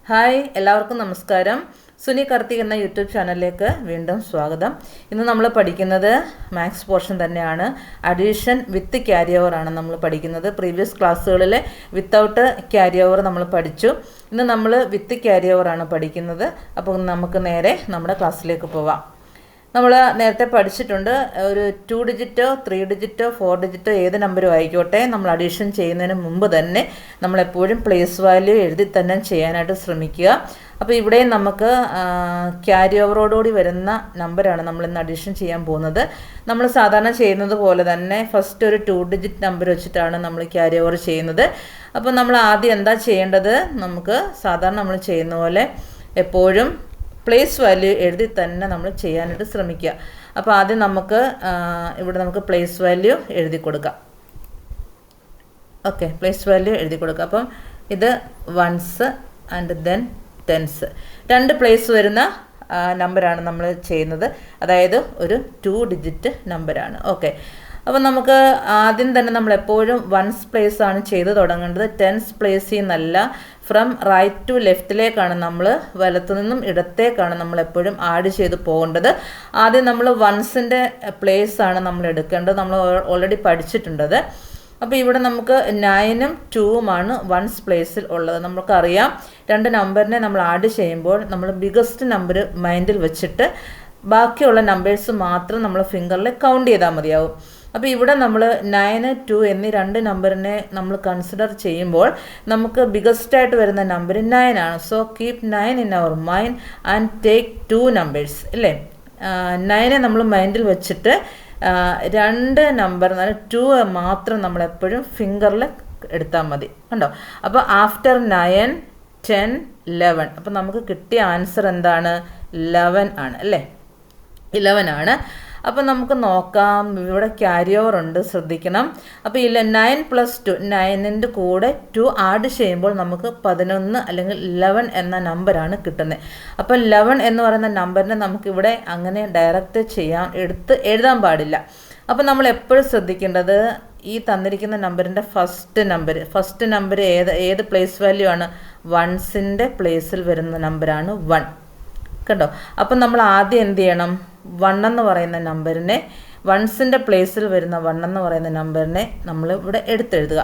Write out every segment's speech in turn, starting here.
Hi, എല്ലാവർക്കും നമസ്കാരം. സുനി കാർത്തിക് എന്ന യൂട്യൂബ് ചാനലിലേക്ക് വീണ്ടും സ്വാഗതം. ഇന്ന് നമ്മൾ പഠിക്കുന്നത് മാത്സ് പോർഷൻ തന്നെയാണ്. അഡീഷൻ വിത്ത് ക്യാരി ഓവർ ആണ് നമ്മൾ പഠിക്കുന്നത്. പ്രീവിയസ് ക്ലാസ്സുകളിൽ വിത്തൗട്ട് ക്യാരി ഓവർ നമ്മൾ പഠിച്ചു. ഇന്ന് നമ്മൾ വിത്ത് ക്യാരി ഓവർ ആണ് പഠിക്കുന്നത്. അപ്പോൾ നമുക്ക് നേരെ നമ്മുടെ ക്ലാസ്സിലേക്ക് പോവാം. നമ്മൾ നേരത്തെ പഠിച്ചിട്ടുണ്ട്, ഒരു 2 ഡിജിറ്റോ 3 ഡിജിറ്റോ 4 ഡിജിറ്റോ ഏത് നമ്പരും ആയിക്കോട്ടെ, നമ്മൾ അഡീഷൻ ചെയ്യുന്നതിന് മുമ്പ് തന്നെ നമ്മളെപ്പോഴും പ്ലേസ് വാല്യൂ എഴുതി തന്നെ ചെയ്യാനായിട്ട് ശ്രമിക്കുക. അപ്പോൾ ഇവിടെ നമുക്ക് ക്യാരി ഓവറോടുകൂടി വരുന്ന നമ്പറാണ് നമ്മൾ ഇന്ന് അഡീഷൻ ചെയ്യാൻ പോകുന്നത്. നമ്മൾ സാധാരണ ചെയ്യുന്നത് പോലെ തന്നെ ഫസ്റ്റ് ഒരു 2 ഡിജിറ്റ് നമ്പർ വെച്ചിട്ടാണ് നമ്മൾ ക്യാരി ഓവർ ചെയ്യുന്നത്. അപ്പോൾ നമ്മൾ ആദ്യം എന്താ ചെയ്യേണ്ടത്, നമുക്ക് സാധാരണ നമ്മൾ ചെയ്യുന്ന പോലെ എപ്പോഴും പ്ലേസ് വാല്യൂ എഴുതി തന്നെ നമ്മൾ ചെയ്യാനായിട്ട് ശ്രമിക്കുക. അപ്പോൾ ആദ്യം നമുക്ക് ഇവിടെ നമുക്ക് പ്ലേസ് വാല്യൂ എഴുതി കൊടുക്കാം. ഓക്കെ, പ്ലേസ് വാല്യൂ എഴുതി കൊടുക്കുക. അപ്പം ഇത് ones and then tens, 2 place വരുന്ന നമ്പറാണ് നമ്മൾ ചെയ്യുന്നത്. അതായത് ഒരു 2 ഡിജിറ്റ് നമ്പറാണ്. ഓക്കെ, അപ്പോൾ നമുക്ക് ആദ്യം തന്നെ നമ്മൾ എപ്പോഴും വൺസ് പ്ലേസ് ആണ് ചെയ്ത് തുടങ്ങേണ്ടത്. ടെൻസ് പ്ലേസിൽ നിന്നല്ല, ഫ്രം റൈറ്റ് ടു ലെഫ്റ്റിലേക്കാണ് നമ്മൾ, വലത്തു നിന്നും ഇടത്തേക്കാണ് നമ്മൾ എപ്പോഴും ആഡ് ചെയ്ത് പോകേണ്ടത്. ആദ്യം നമ്മൾ വൺസിൻ്റെ പ്ലേസ് ആണ് നമ്മൾ എടുക്കേണ്ടത്. നമ്മൾ ഓൾറെഡി പഠിച്ചിട്ടുണ്ടത്. അപ്പോൾ ഇവിടെ നമുക്ക് 9ഉം 2ഉമാണ് വൺസ് പ്ലേസിൽ ഉള്ളത്. നമുക്കറിയാം, 2 നമ്പറിനെ നമ്മൾ ആഡ് ചെയ്യുമ്പോൾ നമ്മൾ ബിഗസ്റ്റ് നമ്പർ മൈൻഡിൽ വെച്ചിട്ട് ബാക്കിയുള്ള നമ്പേഴ്സ് മാത്രം നമ്മൾ ഫിംഗറിൽ കൗണ്ട് ചെയ്താൽ മതിയാവും. അപ്പോൾ ഇവിടെ നമ്മൾ 9, 2 എന്നീ 2 നമ്പറിനെ നമ്മൾ കൺസിഡർ ചെയ്യുമ്പോൾ നമുക്ക് ബിഗസ്റ്റ് ആയിട്ട് വരുന്ന നമ്പർ 9 ആണ്. So keep 9 in our mind and take 2 numbers അല്ലേ. 9 നമ്മൾ മൈൻഡിൽ വെച്ചിട്ട് 2 നമ്പർ 2 മാത്രം നമ്മൾ എപ്പോഴും ഫിംഗറിൽ എടുത്താൽ മതി. കണ്ടോ? അപ്പോൾ ആഫ്റ്റർ 9, 10, 11, അപ്പോൾ നമുക്ക് കിട്ടിയ ആൻസർ എന്താണ്? 11 ആണ് അല്ലേ. 11 ആണ്. അപ്പോൾ നമുക്ക് നോക്കാം, ഇവിടെ ക്യാരി ഓവർ ഉണ്ട്, ശ്രദ്ധിക്കണം. അപ്പോൾ 9 + 2, 9ൻ്റെ കൂടെ 2 ആഡ് ചെയ്യുമ്പോൾ നമുക്ക് 11 അല്ലെങ്കിൽ 11 എന്ന നമ്പറാണ് കിട്ടുന്നത്. അപ്പോൾ 11 എന്ന് പറയുന്ന നമ്പറിനെ നമുക്കിവിടെ അങ്ങനെ ഡയറക്റ്റ് എടുത്ത് എഴുതാൻ പാടില്ല. അപ്പോൾ നമ്മൾ എപ്പോഴും ശ്രദ്ധിക്കേണ്ടത്, ഈ തന്നിരിക്കുന്ന നമ്പറിൻ്റെ ഫസ്റ്റ് നമ്പർ ഏത് പ്ലേസ് വാല്യൂ ആണ്? വൺസിൻ്റെ പ്ലേസിൽ വരുന്ന നമ്പറാണ് 1. കണ്ടോ? അപ്പം നമ്മൾ ആദ്യം എന്ത് ചെയ്യണം? 1 എന്ന് പറയുന്ന നമ്പറിനെ, വൺസിൻ്റെ പ്ലേസിൽ വരുന്ന 1 എന്ന് പറയുന്ന നമ്പറിനെ നമ്മൾ ഇവിടെ എടുത്തെഴുതുക.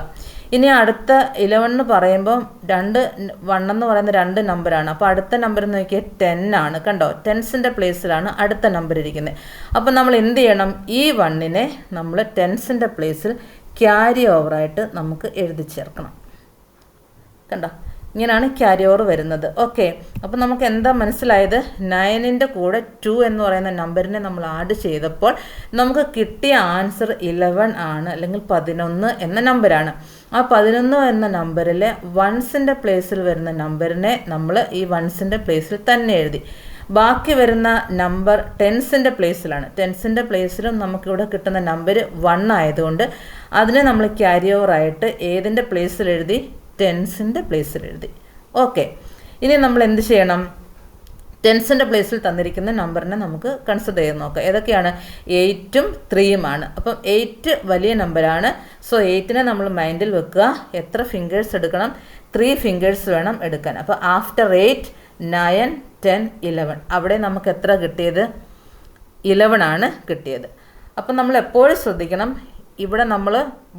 ഇനി അടുത്ത 11 എന്ന് പറയുമ്പോൾ 1 എന്ന് പറയുന്ന 2 നമ്പറാണ്. അപ്പോൾ അടുത്ത നമ്പർ നോക്കിയാൽ 10 ആണ്. കണ്ടോ? ടെൻസിൻ്റെ പ്ലേസിലാണ് അടുത്ത നമ്പർ ഇരിക്കുന്നത്. അപ്പോൾ നമ്മൾ എന്ത് ചെയ്യണം? ഈ 1നെ നമ്മൾ ടെൻസിൻ്റെ പ്ലേസിൽ ക്യാരി ഓവറായിട്ട് നമുക്ക് എഴുതി ചേർക്കണം. കണ്ടോ? ഇങ്ങനെയാണ് ക്യാരി ഓവർ വരുന്നത്. ഓക്കെ, അപ്പോൾ നമുക്ക് എന്താ മനസ്സിലായത്? 9ൻ്റെ കൂടെ 2 എന്ന് പറയുന്ന നമ്പറിനെ നമ്മൾ ആഡ് ചെയ്തപ്പോൾ നമുക്ക് കിട്ടിയ ആൻസർ 11 ആണ്, അല്ലെങ്കിൽ 11 എന്ന നമ്പറാണ്. ആ 11 എന്ന നമ്പറിലെ വൺസിൻ്റെ പ്ലേസിൽ വരുന്ന നമ്പറിനെ നമ്മൾ ഈ വൺസിൻ്റെ പ്ലേസിൽ തന്നെ എഴുതി. ബാക്കി വരുന്ന നമ്പർ ടെൻസിൻ്റെ പ്ലേസിലാണ്. ടെൻസിൻ്റെ പ്ലേസിലും നമുക്കിവിടെ കിട്ടുന്ന നമ്പർ 1 ആയതുകൊണ്ട് അതിനെ നമ്മൾ ക്യാരി ഓവറായിട്ട് ഏതിൻ്റെ പ്ലേസിൽ എഴുതി? ടെൻസിൻ്റെ പ്ലേസിൽ എഴുതി. ഓക്കെ, ഇനി നമ്മൾ എന്ത് ചെയ്യണം? ടെൻസിൻ്റെ പ്ലേസിൽ തന്നിരിക്കുന്ന നമ്പറിനെ നമുക്ക് കൺസിഡർ ചെയ്ത് നോക്കാം. ഏതൊക്കെയാണ്? 8ഉം 3ഉമാണ്. അപ്പം 8 വലിയ നമ്പറാണ്. സോ 8നെ നമ്മൾ മൈൻഡിൽ വെക്കുക. എത്ര ഫിംഗേഴ്സ് എടുക്കണം? 3 ഫിംഗേഴ്സ് വേണം എടുക്കാൻ. അപ്പോൾ ആഫ്റ്റർ 8, 9, 10, 11, അവിടെ നമുക്ക് എത്ര കിട്ടിയത്? 11 ആണ് കിട്ടിയത്. അപ്പം നമ്മൾ എപ്പോഴും ശ്രദ്ധിക്കണം, ഇവിടെ നമ്മൾ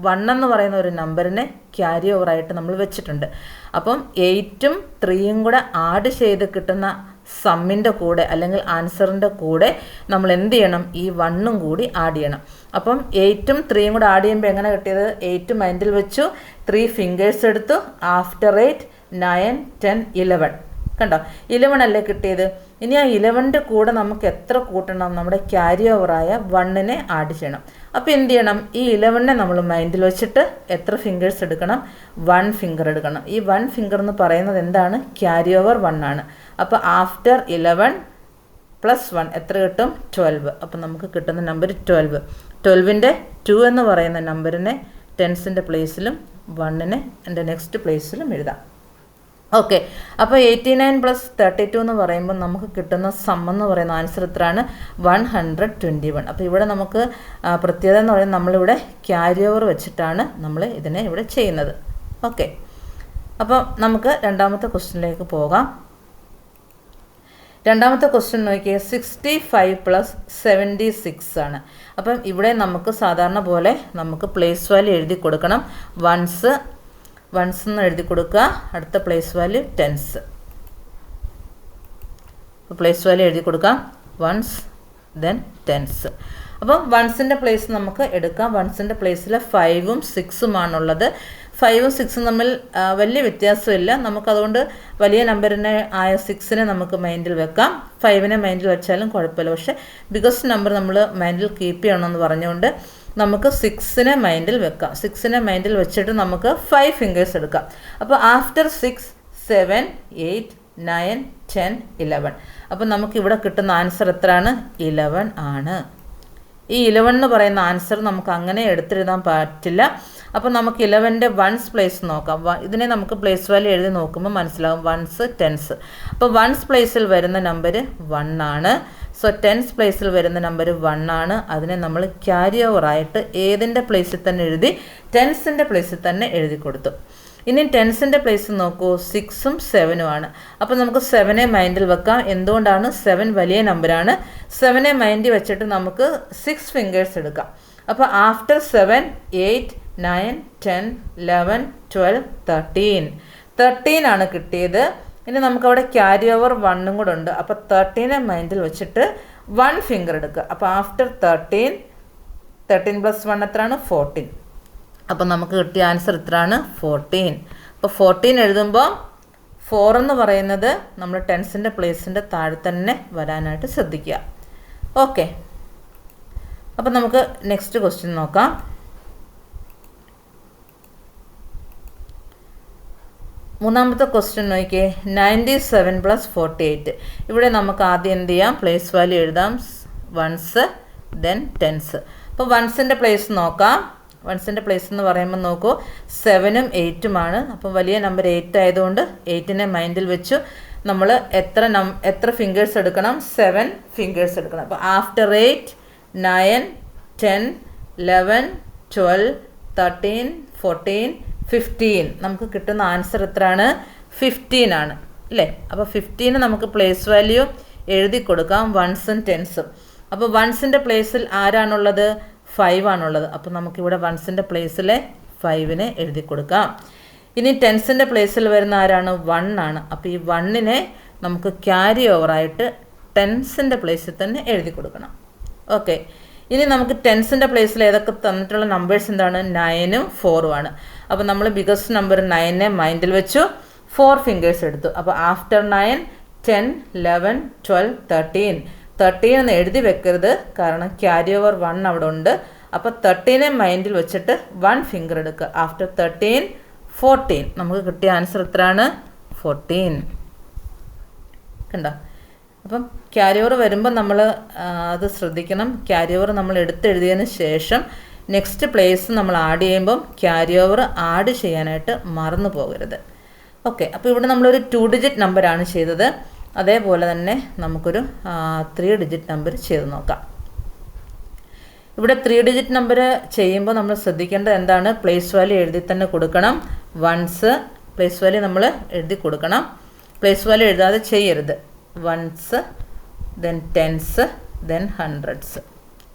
1 എന്ന് പറയുന്ന ഒരു നമ്പറിനെ ക്യാരി ഓവറായിട്ട് നമ്മൾ വെച്ചിട്ടുണ്ട്. അപ്പം 8ഉം 3ഉം കൂടെ ആഡ് ചെയ്ത് കിട്ടുന്ന സമ്മിൻ്റെ കൂടെ അല്ലെങ്കിൽ ആൻസറിൻ്റെ കൂടെ നമ്മൾ എന്ത് ചെയ്യണം? ഈ 1ഉം കൂടി ആഡ് ചെയ്യണം. അപ്പം 8ഉം 3ഉം കൂടെ ആഡ് ചെയ്യുമ്പോൾ എങ്ങനെ കിട്ടിയത്? 8 മൈൻഡിൽ വെച്ചു, 3 ഫിംഗേഴ്സ് എടുത്തു. ആഫ്റ്റർ 8, 9, 10, 11. കണ്ടോ? 11 അല്ലേ കിട്ടിയത്. ഇനി ആ 11ൻ്റെ കൂടെ നമുക്ക് എത്ര കൂട്ടണം? നമ്മുടെ ക്യാരി ഓവറായ 1നെ ആഡ് ചെയ്യണം. അപ്പോൾ എന്ത് ചെയ്യണം? ഈ 11നെ നമ്മൾ മൈൻഡിൽ വെച്ചിട്ട് എത്ര ഫിംഗേഴ്സ് എടുക്കണം? 1 ഫിംഗർ എടുക്കണം. ഈ 1 ഫിംഗർ എന്ന് പറയുന്നത് എന്താണ്? ക്യാരി ഓവർ 1 ആണ്. അപ്പോൾ ആഫ്റ്റർ 11 + 1 എത്ര കിട്ടും? 12. അപ്പോൾ നമുക്ക് കിട്ടുന്ന നമ്പർ 12. 12ൻ്റെ 2 എന്ന് പറയുന്ന നമ്പറിനെ ടെൻസിൻ്റെ പ്ലേസിലും 1നെ എൻ്റെ നെക്സ്റ്റ് പ്ലേസിലും എഴുതാം. ഓക്കെ, അപ്പോൾ 89 + 32 എന്ന് പറയുമ്പോൾ നമുക്ക് കിട്ടുന്ന സം എന്ന് പറയുന്ന ആൻസർ എത്രയാണ്? 121. അപ്പോൾ ഇവിടെ നമുക്ക് പ്രത്യേകത എന്ന് പറയുന്നത് നമ്മളിവിടെ ക്യാരി ഓവർ വെച്ചിട്ടാണ് നമ്മൾ ഇതിനെ ഇവിടെ ചെയ്യുന്നത്. ഓക്കെ, അപ്പം നമുക്ക് രണ്ടാമത്തെ ക്വസ്റ്റ്യനിലേക്ക് പോകാം. രണ്ടാമത്തെ ക്വസ്റ്റ്യൻ നോക്കിയാൽ 65 + 76 ആണ്. അപ്പം ഇവിടെ നമുക്ക് സാധാരണ പോലെ നമുക്ക് പ്ലേസ് വാല്യൂ എഴുതി കൊടുക്കണം. വൺസ് എന്ന് എഴുതി കൊടുക്കുക. അടുത്ത പ്ലേസ് വാല്യൂ ടെൻസ്. അപ്പോൾ പ്ലേസ് വാല്യൂ എഴുതി കൊടുക്കാം. Ones then tens. അപ്പം വൺസിൻ്റെ പ്ലേസ് നമുക്ക് എടുക്കാം. വൺസിൻ്റെ പ്ലേസിൽ 5ഉം 6ഉമാണുള്ളത്. 5ഉം 6ഉം തമ്മിൽ വലിയ വ്യത്യാസമില്ല. നമുക്കതുകൊണ്ട് വലിയ നമ്പറിനെ ആയ 6നെ നമുക്ക് മൈൻഡിൽ വെക്കാം. 5നെ മൈൻഡിൽ വെച്ചാലും കുഴപ്പമില്ല. പക്ഷേ ബിഗസ്റ്റ് നമ്പർ നമ്മൾ മൈൻഡിൽ കീപ്പ് ചെയ്യണമെന്ന് പറഞ്ഞുകൊണ്ട് നമുക്ക് 6നെ മൈൻഡിൽ വെക്കാം. 6നെ മൈൻഡിൽ വെച്ചിട്ട് നമുക്ക് 5 ഫിംഗേഴ്സ് എടുക്കാം. അപ്പോൾ ആഫ്റ്റർ 6, 7, 8, 9, 10, 11. അപ്പോൾ നമുക്കിവിടെ കിട്ടുന്ന ആൻസർ എത്രയാണ്? 11 ആണ്. ഈ 11 എന്ന് പറയുന്ന ആൻസർ നമുക്ക് അങ്ങനെ എടുത്തെഴുതാൻ പറ്റില്ല. അപ്പോൾ നമുക്ക് 11ൻ്റെ വൺസ് പ്ലേസ് നോക്കാം. ഇതിനെ നമുക്ക് പ്ലേസ് വാല്യൂ എഴുതി നോക്കുമ്പോൾ മനസ്സിലാകും. Once, tense. അപ്പോൾ വൺസ് പ്ലേസിൽ വരുന്ന നമ്പർ 1 ആണ്. സോ ടെൻസ് പ്ലേസിൽ വരുന്ന നമ്പർ 1 ആണ്. അതിനെ നമ്മൾ ക്യാരി ഓവറായിട്ട് ഏതിൻ്റെ പ്ലേസിൽ തന്നെ എഴുതി? ടെൻസിൻ്റെ പ്ലേസിൽ തന്നെ എഴുതി കൊടുത്തു. ഇനി ടെൻസിൻ്റെ പ്ലേസ് നോക്കൂ. 6ഉം 7ഉം ആണ്. അപ്പോൾ നമുക്ക് 7നെ മൈൻഡിൽ വെക്കാം. എന്തുകൊണ്ടാണ്? 7 വലിയ നമ്പറാണ്. 7നെ മൈൻഡിൽ വെച്ചിട്ട് നമുക്ക് 6 ഫിംഗേഴ്സ് എടുക്കാം. അപ്പോൾ ആഫ്റ്റർ 7, 8, 9, 10, 11, 12, 13 ആണ് കിട്ടിയത്. ഇനി നമുക്കവിടെ ക്യാരി ഓവർ 1ഉം കൂടെ ഉണ്ട്. അപ്പോൾ 13നെ മൈൻഡിൽ വെച്ചിട്ട് 1 ഫിംഗർ എടുക്കുക. അപ്പോൾ ആഫ്റ്റർ 13 + 1 എത്രയാണ്? 14. അപ്പോൾ നമുക്ക് കിട്ടിയ ആൻസർ എത്രയാണ്? 14. അപ്പോൾ 14 എഴുതുമ്പോൾ 4 എന്ന് പറയുന്നത് നമ്മൾ ടെൻസിൻ്റെ പ്ലേസിൻ്റെ താഴെ തന്നെ വരാനായിട്ട് ശ്രദ്ധിക്കുക. ഓക്കെ, അപ്പോൾ നമുക്ക് നെക്സ്റ്റ് ക്വസ്റ്റ്യൻ നോക്കാം. മൂന്നാമത്തെ ക്വസ്റ്റ്യൻ നോക്കിയേ. 97 + 48. ഇവിടെ നമുക്ക് ആദ്യം എന്ത് ചെയ്യാം? പ്ലേസ് വാല്യൂ എഴുതാം. Ones then tens. അപ്പോൾ വൺസിൻ്റെ പ്ലേസ് നോക്കാം. വൺസിൻ്റെ പ്ലേസ് എന്ന് പറയുമ്പോൾ നോക്കൂ, 7ഉം 8ഉമാണ്. അപ്പോൾ വലിയ നമ്പർ 8 ആയതുകൊണ്ട് 8നെ മൈൻഡിൽ വെച്ചു. നമ്മൾ എത്ര ഫിംഗേഴ്സ് എടുക്കണം? 7 ഫിംഗേഴ്സ് എടുക്കണം. അപ്പോൾ ആഫ്റ്റർ 8, 9, 10, 11, 12, 13, 14, 15. നമുക്ക് കിട്ടുന്ന ആൻസർ എത്രയാണ്? 15 ആണ് അല്ലേ? അപ്പോൾ 15 നമുക്ക് പ്ലേസ് വാല്യൂ എഴുതി കൊടുക്കാം. വൺസും ടെൻസും. അപ്പോൾ വൺസിൻ്റെ പ്ലേസിൽ ആരാണുള്ളത്? 5 ആണുള്ളത്. അപ്പോൾ നമുക്കിവിടെ വൺസിൻ്റെ പ്ലേസിൽ 5നെ എഴുതി കൊടുക്കാം. ഇനി ടെൻസിൻ്റെ പ്ലേസിൽ വരുന്ന ആരാണ്? 1 ആണ്. അപ്പോൾ ഈ 1നെ നമുക്ക് ക്യാരി ഓവറായിട്ട് ടെൻസിൻ്റെ പ്ലേസിൽ തന്നെ എഴുതി കൊടുക്കണം. ഓക്കെ, ഇനി നമുക്ക് ടെൻസിൻ്റെ പ്ലേസിൽ ഏതൊക്കെ തന്നിട്ടുള്ള നമ്പേഴ്സ് എന്താണ്? 9ഉം 4ഉം ആണ്. അപ്പോൾ നമ്മൾ ബിഗസ്റ്റ് നമ്പർ 9നെ മൈൻഡിൽ വെച്ചു. 4 ഫിംഗേഴ്സ് എടുത്തു. അപ്പോൾ ആഫ്റ്റർ 9, 10, 11, 12, 13 എന്ന് എഴുതി വെക്കരുത്. കാരണം ക്യാരി ഓവർ 1 അവിടെ ഉണ്ട്. അപ്പോൾ 13നെ മൈൻഡിൽ വെച്ചിട്ട് 1 ഫിംഗർ എടുക്കുക. ആഫ്റ്റർ 13, 14. നമുക്ക് കിട്ടിയ ആൻസർ എത്രയാണ്? 14. കണ്ടോ? അപ്പം ക്യാരി ഓവർ വരുമ്പോൾ നമ്മൾ അത് ശ്രദ്ധിക്കണം. ക്യാരി ഓവർ നമ്മൾ എടുത്തെഴുതിയതിന് ശേഷം നെക്സ്റ്റ് പ്ലേസ് നമ്മൾ ആഡ് ചെയ്യുമ്പം ക്യാരി ഓവർ ആഡ് ചെയ്യാനായിട്ട് മറന്നു പോകരുത്. ഓക്കെ, അപ്പോൾ ഇവിടെ നമ്മളൊരു 2 ഡിജിറ്റ് നമ്പറാണ് ചെയ്തത്. അതേപോലെ തന്നെ നമുക്കൊരു 3 ഡിജിറ്റ് നമ്പർ ചെയ്ത് നോക്കാം. ഇവിടെ 3 ഡിജിറ്റ് നമ്പർ ചെയ്യുമ്പോൾ നമ്മൾ ശ്രദ്ധിക്കേണ്ടത് എന്താണ്? പ്ലേസ് വാല്യൂ എഴുതി തന്നെ കൊടുക്കണം. വൺസ് പ്ലേസ് വാല്യൂ നമ്മൾ എഴുതി കൊടുക്കണം. പ്ലേസ് വാല്യൂ എഴുതാതെ ചെയ്യരുത്. Ones then tens then hundreds.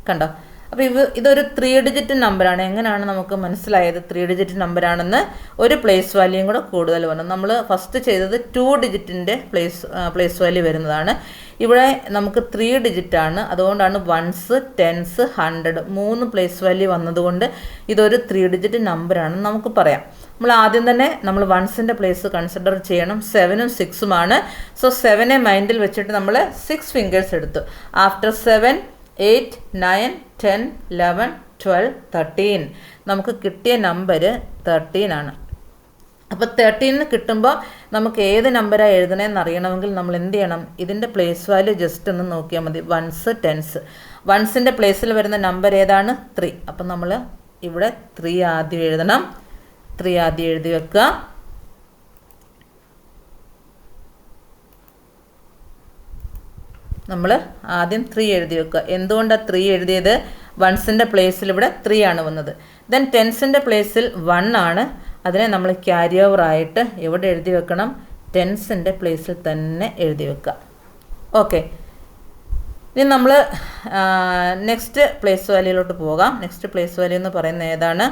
കണ്ടോ? അപ്പോൾ ഇതൊരു 3 ഡിജിറ്റ് നമ്പറാണ്. എങ്ങനെയാണ് നമുക്ക് മനസ്സിലായത് 3 ഡിജിറ്റ് നമ്പറാണെന്ന്? ഒരു പ്ലേസ് വാല്യൂയും കൂടെ കൂടുതൽ വന്നു. നമ്മൾ ഫസ്റ്റ് ചെയ്തത് 2 ഡിജിറ്റിൻ്റെ പ്ലേസ് വാല്യൂ വരുന്നതാണ്. ഇവിടെ നമുക്ക് 3 ഡിജിറ്റാണ്. അതുകൊണ്ടാണ് വൺസ്, ടെൻസ്, 100 3 പ്ലേസ് വാല്യൂ വന്നതുകൊണ്ട് ഇതൊരു 3 ഡിജിറ്റ് നമ്പറാണെന്ന് നമുക്ക് പറയാം. നമ്മൾ ആദ്യം തന്നെ നമ്മൾ വൺസിൻ്റെ പ്ലേസ് കൺസിഡർ ചെയ്യണം. 7ഉം 6ഉമാണ്. സോ 7നെ മൈൻഡിൽ വെച്ചിട്ട് നമ്മൾ 6 ഫിംഗേഴ്സ് എടുത്തു. ആഫ്റ്റർ 7, 8, 9, 10, 11, 12, 13. നമുക്ക് കിട്ടിയ നമ്പർ 13 ആണ്. അപ്പോൾ 13 കിട്ടുമ്പോൾ നമുക്ക് ഏത് നമ്പറാണ് എഴുതണമെന്ന് അറിയണമെങ്കിൽ നമ്മൾ എന്ത് ചെയ്യണം? ഇതിൻ്റെ പ്ലേസ് വാല്യൂ ജസ്റ്റ് ഒന്ന് നോക്കിയാൽ മതി. Once, tense. വൺസിൻ്റെ പ്ലേസിൽ വരുന്ന നമ്പർ ഏതാണ്? 3. അപ്പം നമ്മൾ ഇവിടെ 3 ആദ്യം എഴുതണം. 3 ആദ്യം എഴുതി വെക്കുക. നമ്മൾ ആദ്യം 3 എഴുതി വെക്കുക. എന്തുകൊണ്ടാണ് 3 എഴുതിയത്? വൺസിൻ്റെ പ്ലേസിൽ ഇവിടെ 3 ആണ് വന്നത്. ദെൻ ടെൻസിൻ്റെ പ്ലേസിൽ 1 ആണ്. അതിനെ നമ്മൾ ക്യാരി ഓവർ ആയിട്ട് എവിടെ എഴുതി വെക്കണം? ടെൻസിൻ്റെ പ്ലേസിൽ തന്നെ എഴുതി വെക്കുക. ഓക്കെ, ഇനി നമ്മൾ നെക്സ്റ്റ് പ്ലേസ് വാല്യൂയിലോട്ട് പോകാം. നെക്സ്റ്റ് പ്ലേസ് വാല്യൂ എന്ന് പറയുന്നത് ഏതാണ്?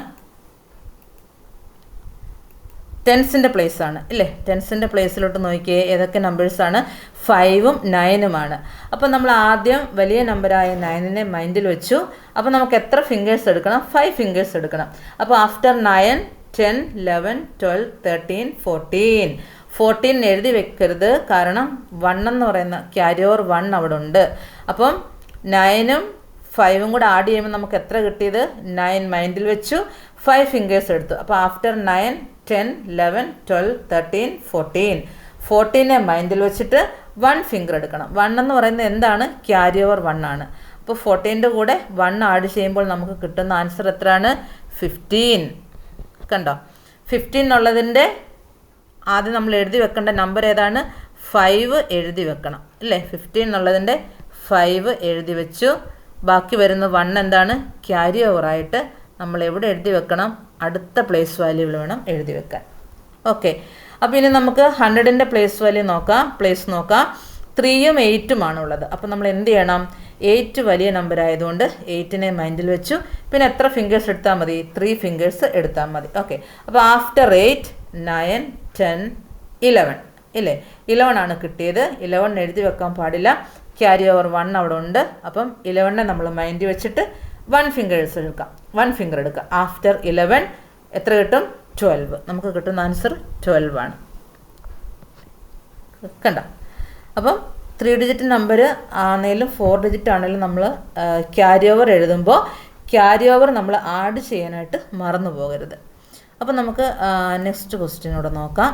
ടെൻസിൻ്റെ പ്ലേസ് ആണ് ഇല്ലേ? ടെൻസിൻ്റെ പ്ലേസിലോട്ട് നോക്കിയേ, ഏതൊക്കെ നമ്പേഴ്സാണ്? 5ഉം 9ഉമാണ്. അപ്പോൾ നമ്മൾ ആദ്യം വലിയ നമ്പറായ 9നെ മൈൻഡിൽ വെച്ചു. അപ്പോൾ നമുക്ക് എത്ര ഫിംഗേഴ്സ് എടുക്കണം? 5 ഫിംഗേഴ്സ് എടുക്കണം. അപ്പോൾ ആഫ്റ്റർ 9, 10, 11, 12, 13, 14. 14 എഴുതി വെക്കരുത്, കാരണം 1 എന്ന് പറയുന്ന ക്യാരി ഓവർ 1 അവിടെ ഉണ്ട്. അപ്പം 9ഉം 5ഉം കൂടെ ആഡ് ചെയ്യുമ്പോൾ നമുക്ക് എത്ര കിട്ടിയത്? 9 മൈൻഡിൽ വെച്ചു, 5 ഫിംഗേഴ്സ് എടുത്തു. അപ്പോൾ ആഫ്റ്റർ 9, 10, 11, 12, 13, 14. 14നെ മൈൻഡിൽ വെച്ചിട്ട് 1 ഫിംഗർ എടുക്കണം. 1 എന്ന് പറയുന്നത് എന്താണ്? ക്യാരി ഓവർ 1 ആണ്. അപ്പോൾ 14ൻ്റെ കൂടെ 1 ആഡ് ചെയ്യുമ്പോൾ നമുക്ക് കിട്ടുന്ന ആൻസർ എത്രയാണ്? 15. കണ്ടോ? 15 എന്നുള്ളതിൻ്റെ ആദ്യം നമ്മൾ എഴുതി വെക്കേണ്ട നമ്പർ ഏതാണ്? 5 എഴുതി വെക്കണം അല്ലേ? 15 എന്നുള്ളതിൻ്റെ 5 എഴുതി വെച്ചു. ബാക്കി വരുന്ന 1 എന്താണ്? ക്യാരി ഓവറായിട്ട് നമ്മൾ എവിടെ എഴുതി വെക്കണം? അടുത്ത പ്ലേസ് വാല്യൂവിൽ വേണം എഴുതി വെക്കാൻ. ഓക്കെ, അപ്പോൾ ഇനി നമുക്ക് 100ൻ്റെ പ്ലേസ് വാല്യൂ നോക്കാം. പ്ലേസ് നോക്കാം. 3ഉം 8ഉമാണ് ഉള്ളത്. അപ്പോൾ നമ്മൾ എന്ത് ചെയ്യണം? 8 വലിയ നമ്പർ ആയതുകൊണ്ട് 8നെ മൈൻഡിൽ വെച്ചു. പിന്നെ എത്ര ഫിംഗേഴ്സ് എടുത്താൽ മതി? 3 ഫിംഗേഴ്സ് എടുത്താൽ മതി. ഓക്കെ, അപ്പോൾ ആഫ്റ്റർ 8, 9, 10, 11 ഇല്ലേ? 11 ആണ് കിട്ടിയത്. 11 എഴുതി വെക്കാൻ പാടില്ല, ക്യാരി ഓവർ 1 അവിടെ ഉണ്ട്. അപ്പം 11നെ നമ്മൾ മൈൻഡിൽ വെച്ചിട്ട് 1 ഫിംഗേഴ്സ് എടുക്കാം. 1 ഫിംഗർ എടുക്കുക. ആഫ്റ്റർ 11 എത്ര കിട്ടും? 12. നമുക്ക് കിട്ടുന്ന ആൻസർ 12 ആണ്. കണ്ട? അപ്പം 3 ഡിജിറ്റ് നമ്പർ ആണെങ്കിലും 4 ഡിജിറ്റ് ആണെങ്കിലും നമ്മൾ ക്യാരി ഓവർ എഴുതുമ്പോൾ ക്യാരി ഓവർ നമ്മൾ ആഡ് ചെയ്യാനായിട്ട് മറന്നു പോകരുത്. അപ്പം നമുക്ക് നെക്സ്റ്റ് ക്വസ്റ്റ്യനോട് നോക്കാം.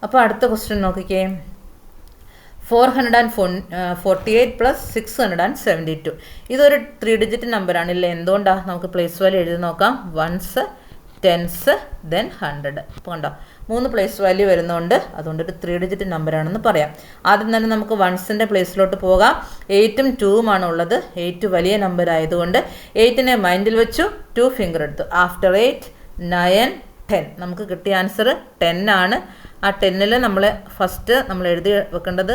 അപ്പോൾ അടുത്ത ക്വസ്റ്റ്യൻ നോക്കിക്കേ. 448 പ്ലസ് 672. ഇതൊരു 3 ഡിജിറ്റ് നമ്പറാണ് ഇല്ലേ? എന്തുകൊണ്ടാണ്? നമുക്ക് പ്ലേസ് വാല്യൂ എഴുതി നോക്കാം. 1s, 10s, then 100. അപ്പോൾ കണ്ടോ, 3 പ്ലേസ് വാല്യൂ വരുന്നുണ്ട്. അതുകൊണ്ട് ഒരു 3 ഡിജിറ്റ് നമ്പറാണെന്ന് പറയാം. ആദ്യം തന്നെ നമുക്ക് 1സിൻ്റെ പ്ലേസിലോട്ട് പോകാം. 8ഉം 2ഉമാണ് ഉള്ളത്. 8 വലിയ നമ്പർ ആയതുകൊണ്ട് 8നെ മൈൻഡിൽ വെച്ചു, 2 ഫിംഗർ എടുത്തു. ആഫ്റ്റർ 8, 9, 10. നമുക്ക് കിട്ടിയ ആൻസർ 10 ആണ്. ആ 10ൽ നമ്മൾ ഫസ്റ്റ് നമ്മൾ എഴുതി വെക്കേണ്ടത്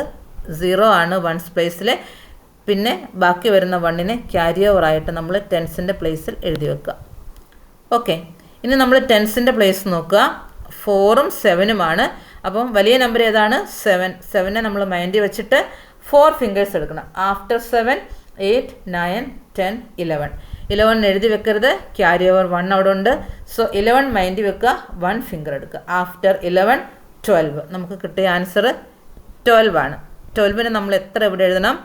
0 ആണ് 1s പ്ലേസിൽ. പിന്നെ ബാക്കി വരുന്ന 1നെ ക്യാരി ഓവർ ആയിട്ട് നമ്മൾ 10സിൻ്റെ പ്ലേസിൽ എഴുതി വെക്കുക. ഓക്കെ, ഇനി നമ്മൾ 10സിൻ്റെ പ്ലേസ് നോക്കുക. 4ഉം 7ഉമാണ്. അപ്പം വലിയ നമ്പർ ഏതാണ്? 7. 7നെ നമ്മൾ മൈൻഡിൽ വെച്ചിട്ട് 4 ഫിംഗേഴ്സ് എടുക്കണം. ആഫ്റ്റർ 7, 8, 9, 10, 11. 11 എഴുതി വെക്കരുത്, ക്യാരി ഓവർ 1 അവിടെ ഉണ്ട്. സോ 11 മൈൻഡിൽ വെക്കുക, 1 ഫിംഗർ എടുക്കുക. ആഫ്റ്റർ 11, 12. നമുക്ക് കിട്ടിയ ആൻസർ 12 ആണ്. 12ന് നമ്മൾ എത്ര എവിടെ എഴുതണം?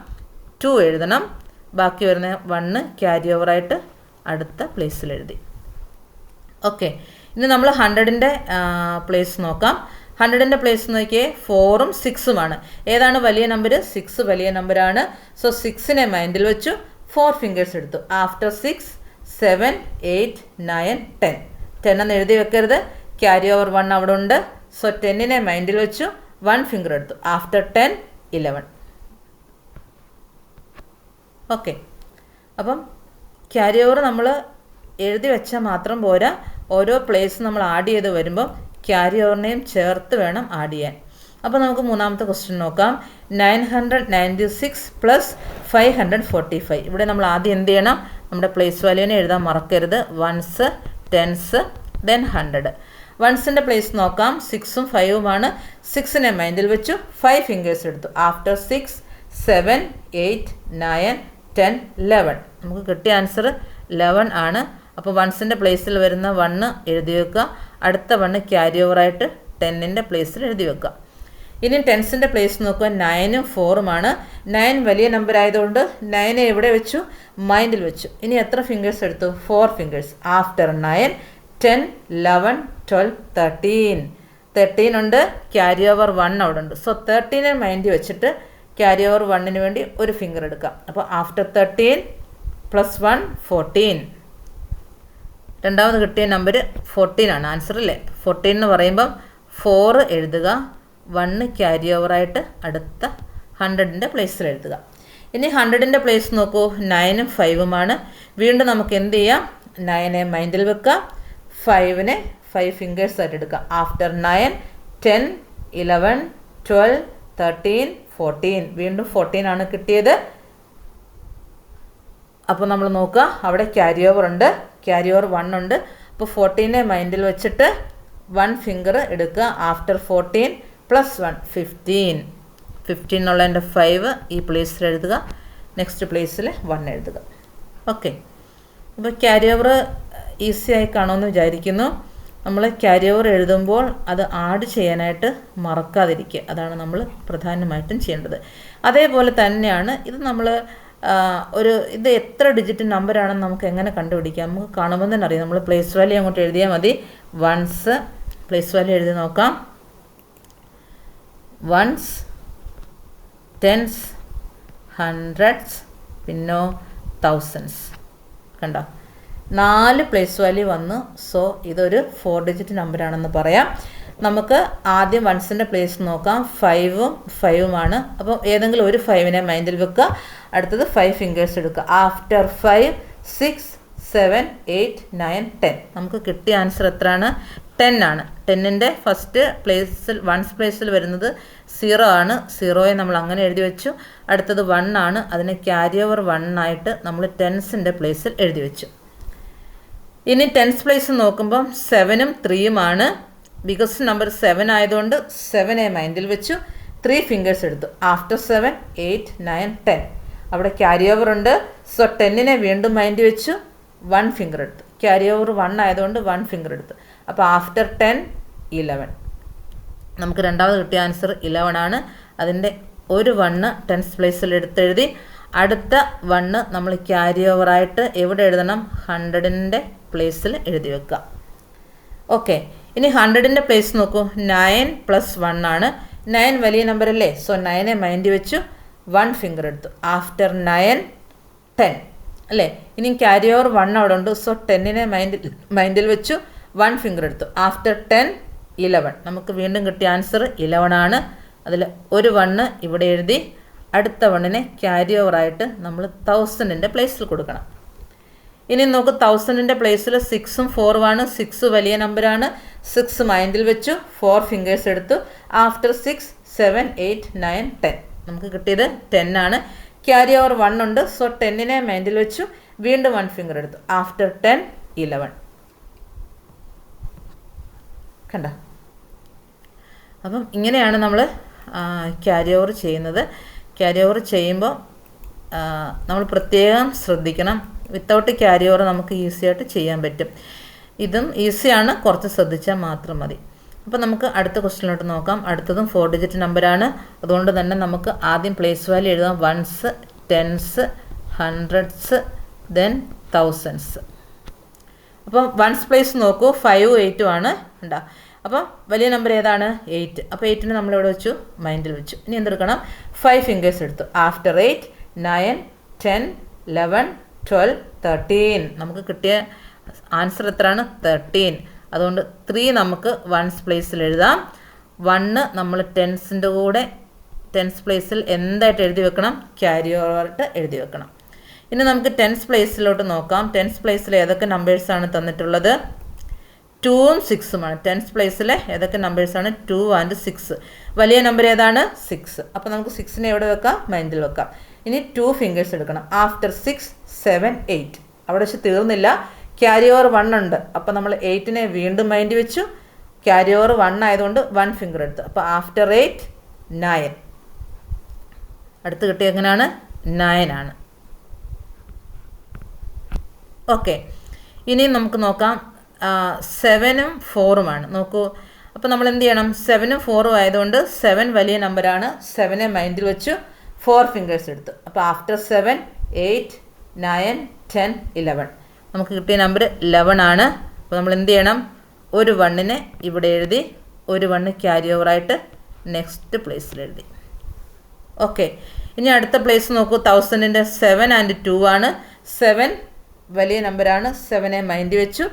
2 എഴുതണം. ബാക്കി വരുന്ന 1 ക്യാരി ഓവറായിട്ട് അടുത്ത പ്ലേസിൽ എഴുതി. ഓക്കെ, ഇനി നമ്മൾ 100ൻ്റെ പ്ലേസ് നോക്കാം. 100ൻ്റെ പ്ലേസ് നോക്കിയേ. 4ഉം 6ഉമാണ്. ഏതാണ് വലിയ നമ്പർ? 6 വലിയ നമ്പറാണ്. സോ 6നെ മൈൻഡിൽ വെച്ചു, 4 ഫിംഗേഴ്സ് എടുത്തു. ആഫ്റ്റർ 6, 7, 8, 9, 10. 10 എന്ന് എഴുതി വെക്കരുത്, ക്യാരി ഓവർ 1 അവിടെ ഉണ്ട്. സോ 10നെ മൈൻഡിൽ വെച്ചു, 1 ഫിംഗർ എടുത്തു. ആഫ്റ്റർ 10, 11. ഓക്കെ, അപ്പം ക്യാരി ഓവർ നമ്മൾ എഴുതി വെച്ചാൽ മാത്രം പോരാ, ഓരോ പ്ലേസ് നമ്മൾ ആഡ് ചെയ്ത് വരുമ്പോൾ ക്യാരി ഓവറിനെയും ചേർത്ത് വേണം ആഡ് ചെയ്യാൻ. അപ്പോൾ നമുക്ക് മൂന്നാമത്തെ ക്വസ്റ്റ്യൻ നോക്കാം. 996 പ്ലസ് 545. ഇവിടെ നമ്മൾ ആദ്യം എന്ത് ചെയ്യണം? നമ്മുടെ പ്ലേസ് വാല്യൂവിനെ എഴുതാൻ മറക്കരുത്. 1s, 10s, then 100. 1സിൻ്റെ പ്ലേസ് നോക്കാം. 6ഉം 5ഉമാണ്. 6നെ മൈൻഡിൽ വെച്ചു, 5 ഫിംഗേഴ്സ് എടുത്തു. ആഫ്റ്റർ 6, 7, 8, 9, 10, 11. നമുക്ക് കിട്ടിയ ആൻസർ 11 ആണ്. അപ്പോൾ 1സിൻ്റെ പ്ലേസിൽ വരുന്ന 1 എഴുതി വെക്കുക. അടുത്ത 1 ക്യാരി ഓവറായിട്ട് 10ൻ്റെ പ്ലേസിൽ എഴുതി വെക്കുക. ഇനി 10സിൻ്റെ പ്ലേസ് നോക്കുക. 9ഉം 4ഉമാണ്. 9 വലിയ നമ്പർ ആയതുകൊണ്ട് 9നെ എവിടെ വെച്ചു? മൈൻഡിൽ വെച്ചു. ഇനി എത്ര ഫിംഗേഴ്സ് എടുത്തു? 4 ഫിംഗേഴ്സ്. ആഫ്റ്റർ 9, 10, 11, 12, 13. 13 ഉണ്ട്, ക്യാരി ഓവർ 1 അവിടെ ഉണ്ട്. സോ 13നെ മൈൻഡിൽ വെച്ചിട്ട് ക്യാരി ഓവർ 1ന് വേണ്ടി ഒരു ഫിംഗർ എടുക്കാം. അപ്പോൾ ആഫ്റ്റർ 13 പ്ലസ് 1, 14. രണ്ടാമത് കിട്ടിയ നമ്പർ 14 ആണ്. ആൻസർ അല്ലേ? 14 എന്ന് പറയുമ്പം 4 എഴുതുക, 1 ക്യാരി ഓവറായിട്ട് അടുത്ത 100ൻ്റെ പ്ലേസിൽ എഴുതുക. ഇനി 100ൻ്റെ പ്ലേസ് നോക്കൂ, 9ഉം 5ഉമാണ്. വീണ്ടും നമുക്ക് എന്ത് ചെയ്യാം, 9നെ മൈൻഡിൽ വെക്കുക, 5നെ 5 ഫിംഗേഴ്സ് ആയിട്ട് എടുക്കുക. ആഫ്റ്റർ 9, 10, 11, 12, 13, 14. വീണ്ടും 14 ആണ് കിട്ടിയത്. അപ്പോൾ നമ്മൾ നോക്കുക, അവിടെ ക്യാരി ഓവർ ഉണ്ട്, ക്യാരി ഓവർ 1 ഉണ്ട്. അപ്പോൾ 14നെ മൈൻഡിൽ വെച്ചിട്ട് 1 ഫിംഗർ എടുക്കുക. After 14 plus 1, 15. 15 എന്നുള്ളതിൻ്റെ 5 ഈ പ്ലേസിൽ എഴുതുക, നെക്സ്റ്റ് പ്ലേസിൽ 1 എഴുതുക. ഓക്കെ, അപ്പോൾ ക്യാരി ഓവർ ഈസി ആയി കാണുമെന്ന് വിചാരിക്കുന്നു. നമ്മൾ ക്യാരി ഓവർ എഴുതുമ്പോൾ അത് ആഡ് ചെയ്യാനായിട്ട് മറക്കാതിരിക്കുക, അതാണ് നമ്മൾ പ്രധാനമായിട്ടും ചെയ്യേണ്ടത്. അതേപോലെ തന്നെയാണ് ഇത് നമ്മൾ ഇത് എത്ര ഡിജിറ്റ് നമ്പറാണെന്ന് നമുക്ക് എങ്ങനെ കണ്ടുപിടിക്കാം, നമുക്ക് കാണുമ്പോൾ തന്നെ അറിയാം. നമ്മൾ പ്ലേസ് വാല്യൂ അങ്ങോട്ട് എഴുതിയാൽ മതി. വൺസ് പ്ലേസ് വാല്യൂ എഴുതി നോക്കാം. വൺസ്, ടെൻസ്, ഹൺഡ്രഡ്സ്, പിന്നോ തൗസൻഡ്സ്. കണ്ടോ, 4 പ്ലേസ് വാല്യൂ വന്നു. സോ ഇതൊരു 4 ഡിജിറ്റ് നമ്പറാണെന്ന് പറയാം. നമുക്ക് ആദ്യം വൺസിൻ്റെ പ്ലേസ് നോക്കാം. 5ഉം 5ഉമാണ്. അപ്പോൾ ഏതെങ്കിലും ഒരു 5നെ മൈൻഡിൽ വെക്കുക. അടുത്തത് 5 ഫിംഗേഴ്സ് എടുക്കുക. ആഫ്റ്റർ 5, 6, 7, 8, 9, 10. നമുക്ക് കിട്ടിയ ആൻസർ എത്രയാണ്? 10 ആണ്. 10ൻ്റെ ഫസ്റ്റ് പ്ലേസിൽ വൺസ് പ്ലേസിൽ വരുന്നത് 0 ആണ്. 0യെ നമ്മൾ അങ്ങനെ എഴുതി വെച്ചു. അടുത്തത് 1 ആണ്. അതിന് ക്യാരി ഓവർ 1 ആയിട്ട് നമ്മൾ ടെൻസിൻ്റെ പ്ലേസിൽ എഴുതി വെച്ചു. ഇനി ടെൻസ് പ്ലേസ് നോക്കുമ്പം 7ഉം 3ഉമാണ്. ബിഗസ്റ്റ് നമ്പർ 7 ആയതുകൊണ്ട് 7നെ മൈൻഡിൽ വെച്ചു. 3 ഫിംഗേഴ്സ് എടുത്തു. ആഫ്റ്റർ 7, 8, 9, 10. അവിടെ ക്യാരി ഓവർ ഉണ്ട്. സോ 10നെ വീണ്ടും മൈൻഡിൽ വെച്ചു. 1 ഫിംഗർ എടുത്തു. ക്യാരി ഓവർ 1 ആയതുകൊണ്ട് 1 ഫിംഗർ എടുത്തു. അപ്പോൾ ആഫ്റ്റർ 10, 11. നമുക്ക് രണ്ടാമത് കിട്ടിയ ആൻസർ 11 ആണ്. അതിൻ്റെ ഒരു 1 ടെൻസ് പ്ലേസിൽ എടുത്തെഴുതി. അടുത്ത 1 നമ്മൾ ക്യാരി ഓവറായിട്ട് എവിടെ എഴുതണം? 100ൻ്റെ പ്ലേസിൽ എഴുതി വെക്കുക. ഓക്കെ, ഇനി 100ൻ്റെ പ്ലേസ് നോക്കൂ. 9 + 1 ആണ്. 9 വലിയ നമ്പർ അല്ലേ? സോ 9നെ മൈൻഡിൽ വെച്ചു. 1 ഫിംഗർ എടുത്തു. ആഫ്റ്റർ 9, 10 അല്ലേ? ഇനി ക്യാരി ഓവർ 1 അവിടെ ഉണ്ട്. സോ 10നെ മൈൻഡിൽ വെച്ചു. 1 ഫിംഗർ എടുത്തു. ആഫ്റ്റർ 10, 11. നമുക്ക് വീണ്ടും കിട്ടിയ ആൻസർ 11 ആണ്. അതിൽ ഒരു 1 ഇവിടെ എഴുതി. അടുത്ത 1നെ ക്യാരി ഓവറായിട്ട് നമ്മൾ 1000ൻ്റെ പ്ലേസിൽ കൊടുക്കണം. ഇനി നമുക്ക് 1000ൻ്റെ പ്ലേസിൽ 6ഉം 4ഉമാണ്. 6 വലിയ നമ്പറാണ്. 6 മൈൻഡിൽ വെച്ചു. 4 ഫിംഗേഴ്സ് എടുത്തു. ആഫ്റ്റർ 6, 7, 8, 9, 10. നമുക്ക് കിട്ടിയത് 10 ആണ്. ക്യാരി ഓവർ 1 ഉണ്ട്. സോ 10നെ മൈൻഡിൽ വെച്ചു. വീണ്ടും 1 ഫിംഗർ എടുത്തു. ആഫ്റ്റർ 10, 11. കണ്ട, അപ്പം ഇങ്ങനെയാണ് നമ്മൾ ക്യാരി ഓവർ ചെയ്യുന്നത്. ക്യാരി ഓവർ ചെയ്യുമ്പോൾ നമ്മൾ പ്രത്യേകം ശ്രദ്ധിക്കണം. വിത്തൗട്ട് ക്യാരി ഓവർ നമുക്ക് ഈസി ആയിട്ട് ചെയ്യാൻ പറ്റും. ഇതും ഈസിയാണ്, കുറച്ച് ശ്രദ്ധിച്ചാൽ മാത്രം മതി. അപ്പോൾ നമുക്ക് അടുത്ത ക്വസ്റ്റ്യനിലോട്ട് നോക്കാം. അടുത്തതും 4 ഡിജിറ്റ് നമ്പറാണ്. അതുകൊണ്ട് തന്നെ നമുക്ക് ആദ്യം പ്ലേസ് വാല്യൂ എഴുതാം. Ones, tens, hundreds, then thousands. അപ്പം വൺസ് പ്ലേസ് നോക്കൂ. 5ഉം 8ഉം ആണ്. ഉണ്ടാ, അപ്പം വലിയ നമ്പർ ഏതാണ്? 8. അപ്പോൾ 8നെ നമ്മളിവിടെ വെച്ചു, മൈൻഡിൽ വെച്ചു. ഇനി എന്തെടുക്കണം? 5 ഫിംഗേഴ്സ് എടുത്തു. ആഫ്റ്റർ 8, 9, 10, 11, 12, 13. നമുക്ക് കിട്ടിയ ആൻസർ എത്രയാണ്? 13. അതുകൊണ്ട് 3 നമുക്ക് വൺസ് പ്ലേസിൽ എഴുതാം. 1 നമ്മൾ ടെൻസിൻ്റെ കൂടെ ടെൻസ് പ്ലേസിൽ എന്തായിട്ട് എഴുതി വെക്കണം? ക്യാരി ഓവറായിട്ട് എഴുതി വെക്കണം. ഇനി നമുക്ക് ടെൻസ് പ്ലേസിലോട്ട് നോക്കാം. ടെൻസ് പ്ലേസിൽ ഏതൊക്കെ നമ്പേഴ്സാണ് തന്നിട്ടുള്ളത്? 2ഉം 6ഉമാണ്. ടെൻസ് പ്ലേസിൽ ഏതൊക്കെ നമ്പേഴ്സാണ്? 2 ആൻഡ് 6. വലിയ നമ്പർ ഏതാണ്? 6. അപ്പോൾ നമുക്ക് 6നെ എവിടെ വെക്കാം? മൈൻഡിൽ വെക്കാം. ഇനി 2 ഫിംഗേഴ്സ് എടുക്കണം. ആഫ്റ്റർ 6, 7, 8. അവിടെ വെച്ച് തീർന്നില്ല. ക്യാരി ഓവർ 1 ഉണ്ട്. അപ്പോൾ നമ്മൾ 8നെ വീണ്ടും മൈൻഡിൽ വെച്ചു. ക്യാരി ഓവർ 1 ആയതുകൊണ്ട് 1 ഫിംഗർ എടുത്തു. അപ്പോൾ ആഫ്റ്റർ 8, 9. അടുത്ത് കിട്ടിയ എങ്ങനെയാണ്? 9 ആണ്. ഓക്കെ, ഇനി നമുക്ക് നോക്കാം. 7ഉം 4ഉമാണ്. നോക്കൂ, അപ്പോൾ നമ്മൾ എന്ത് ചെയ്യണം? 7ഉം 4ഉം ആയതുകൊണ്ട് 7 വലിയ നമ്പറാണ്. 7നെ മൈൻഡിൽ വെച്ചു. 4 ഫിംഗേഴ്സ് എടുത്തു. അപ്പോൾ ആഫ്റ്റർ 7, 8, 9, 10, 11. നമുക്ക് കിട്ടിയ നമ്പർ 11 ആണ്. അപ്പോൾ നമ്മൾ എന്ത് ചെയ്യണം? ഒരു 1നെ ഇവിടെ എഴുതി. ഒരു 1 ക്യാരി ഓവറായിട്ട് നെക്സ്റ്റ് പ്ലേസിൽ എഴുതി. ഓക്കെ, ഇനി അടുത്ത പ്ലേസ് നോക്കൂ. 1000ൻ്റെ 7 ആൻഡ് 2 ആണ്. 7 വലിയ നമ്പറാണ്. 7നെ മൈൻഡിൽ വെച്ചു.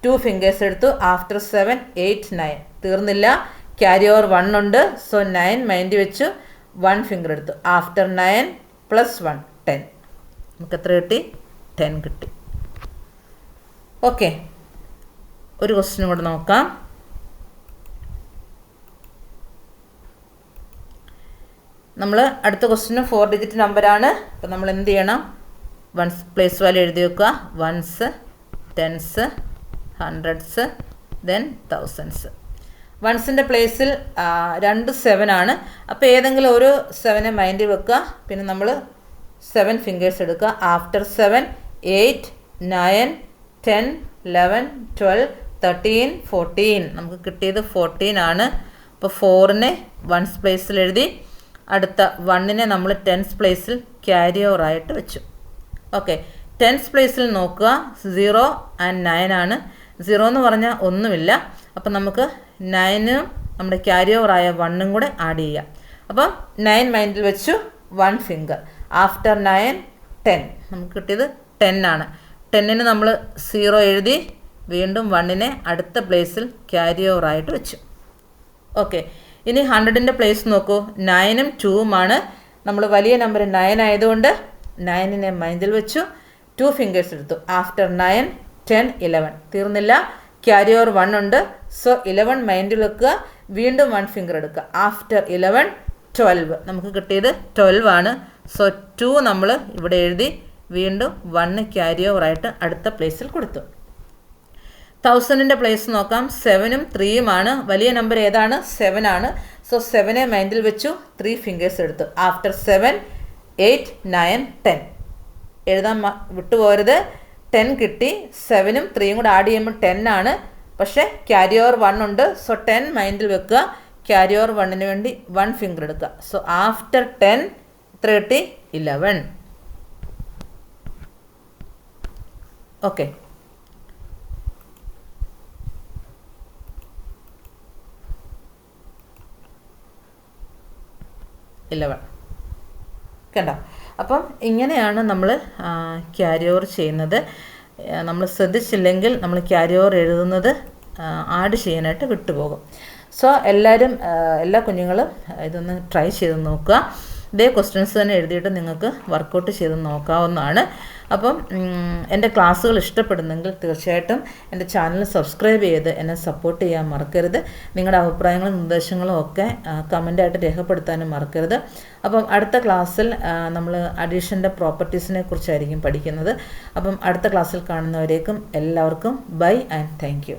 2 ഫിംഗേഴ്സ് എടുത്തു. ആഫ്റ്റർ 7, 8, 9. തീർന്നില്ല. ക്യാരി ഓവർ 1 ഉണ്ട്. സോ 9 മൈൻഡിൽ വെച്ചു. 1 ഫിംഗർ എടുത്തു. ആഫ്റ്റർ 9 + 1 10. നമുക്ക് എത്ര കിട്ടി? 10 കിട്ടി. ഓക്കെ, ഒരു ക്വസ്റ്റ്യൻ കൂടെ നോക്കാം. നമ്മൾ അടുത്ത ക്വസ്റ്റ്യന് 4 ഡിജിറ്റ് നമ്പറാണ്. അപ്പോൾ നമ്മൾ എന്ത് ചെയ്യണം? വൺസ് പ്ലേസ് വാല്യൂ എഴുതി വെക്കുക. Ones, tens, hundreds, then thousands. വൺസിൻ്റെ പ്ലേസിൽ 2 7 ആണ്. അപ്പോൾ ഏതെങ്കിലും ഒരു 7 മൈൻഡിൽ വെക്കുക. പിന്നെ നമ്മൾ 7 ഫിംഗേഴ്സ് എടുക്കുക. ആഫ്റ്റർ 7 8 9 10 11 12 13 14. നമുക്ക് കിട്ടിയത് 14 ആണ്. അപ്പോൾ 4നെ വൺസ് പ്ലേസിൽ എഴുതി. അടുത്ത 1നെ നമ്മൾ ടെൻസ് പ്ലേസിൽ ക്യാരി ഓവർ ആയിട്ട് വെച്ചു. ഓക്കെ, ടെൻസ് പ്ലേസിൽ നോക്കുക. 0 and 9 ആണ്. 0 എന്ന് പറഞ്ഞാൽ ഒന്നുമില്ല. അപ്പം നമുക്ക് 9 നമ്മുടെ ക്യാരി ഓവർ ആയ 1 കൂടെ ആഡ് ചെയ്യാം. അപ്പം 9 മൈൻഡിൽ വെച്ചു. 1 ഫിംഗർ. ആഫ്റ്റർ 9 10. നമുക്ക് കിട്ടിയത് 10 ആണ്. 10ന് നമ്മൾ 0 എഴുതി. വീണ്ടും 1നെ അടുത്ത പ്ലേസിൽ ക്യാരി ഓവർ ആയിട്ട് വെച്ചു. ഓക്കെ, ഇനി 100ൻ്റെ പ്ലേസ് നോക്കൂ. 9ഉം 2ഉമാണ്. നമ്മൾ വലിയ നമ്പർ 9 ആയതുകൊണ്ട് 9നെ മൈൻഡിൽ വെച്ചു. 2 ഫിംഗേഴ്സ് എടുത്തു. ആഫ്റ്റർ 9 10 11. തീർന്നില്ല, ക്യാരി ഓവർ 1 ഉണ്ട്. സോ 11 മൈൻഡിൽ വെക്കുക. വീണ്ടും 1 ഫിംഗർ എടുക്കുക. ആഫ്റ്റർ 11 12. നമുക്ക് കിട്ടിയത് 12 ആണ്. സോ 2 നമ്മൾ ഇവിടെ എഴുതി. വീണ്ടും 1 ക്യാരി ഓവർ ആയിട്ട് അടുത്ത പ്ലേസിൽ കൊടുത്തു. 1000ൻ്റെ പ്ലേസ് നോക്കാം. 7ഉം 3ഉമാണ്. വലിയ നമ്പർ ഏതാണ്? 7 ആണ്. സോ 7നെ മൈൻഡിൽ വെച്ചു. 3 ഫിംഗേഴ്സ് എടുത്തു. ആഫ്റ്റർ 7 8 9 10. എഴുതാൻ വിട്ടുപോകരുത്. 10 കിട്ടി. 7ഉം 3ഉം കൂടെ ആഡ് ചെയ്യുമ്പോൾ 10 ആണ്. പക്ഷേ ക്യാരി ഓവർ 1 ഉണ്ട്. സോ 10 മൈൻഡിൽ വെക്കുക. ക്യാരി ഓവർ 1ന് വേണ്ടി 1 ഫിംഗർ എടുക്കുക. സോ ആഫ്റ്റർ 10 എത്ര കിട്ടി? 11. ഓക്കെ, കണ്ടോ? അപ്പം ഇങ്ങനെയാണ് നമ്മൾ ക്യാരി ഓവർ ചെയ്യുന്നത്. നമ്മൾ ശ്രദ്ധിച്ചില്ലെങ്കിൽ നമ്മൾ ക്യാരി ഓവർ എഴുതുന്നത് ആഡ് ചെയ്യാനായിട്ട് വിട്ടുപോകും. സോ എല്ലാവരും, എല്ലാ കുഞ്ഞുങ്ങളും ഇതൊന്ന് ട്രൈ ചെയ്ത് നോക്കുക. ഇതേ ക്വസ്റ്റ്യൻസ് തന്നെ എഴുതിയിട്ട് നിങ്ങൾക്ക് വർക്കൗട്ട് ചെയ്ത് നോക്കാവുന്നതാണ്. അപ്പം എൻ്റെ ക്ലാസ്സുകൾ ഇഷ്ടപ്പെടുന്നെങ്കിൽ തീർച്ചയായിട്ടും എൻ്റെ ചാനൽ സബ്സ്ക്രൈബ് ചെയ്ത് എന്നെ സപ്പോർട്ട് ചെയ്യാൻ മറക്കരുത്. നിങ്ങളുടെ അഭിപ്രായങ്ങളും നിർദ്ദേശങ്ങളും ഒക്കെ കമൻ്റായിട്ട് രേഖപ്പെടുത്താനും മറക്കരുത്. അപ്പം അടുത്ത ക്ലാസ്സിൽ നമ്മൾ അഡീഷൻ്റെ പ്രോപ്പർട്ടീസിനെ കുറിച്ചായിരിക്കും പഠിക്കുന്നത്. അപ്പം അടുത്ത ക്ലാസ്സിൽ കാണുന്നവരേക്കും എല്ലാവർക്കും ബൈ ആൻഡ് താങ്ക് യു.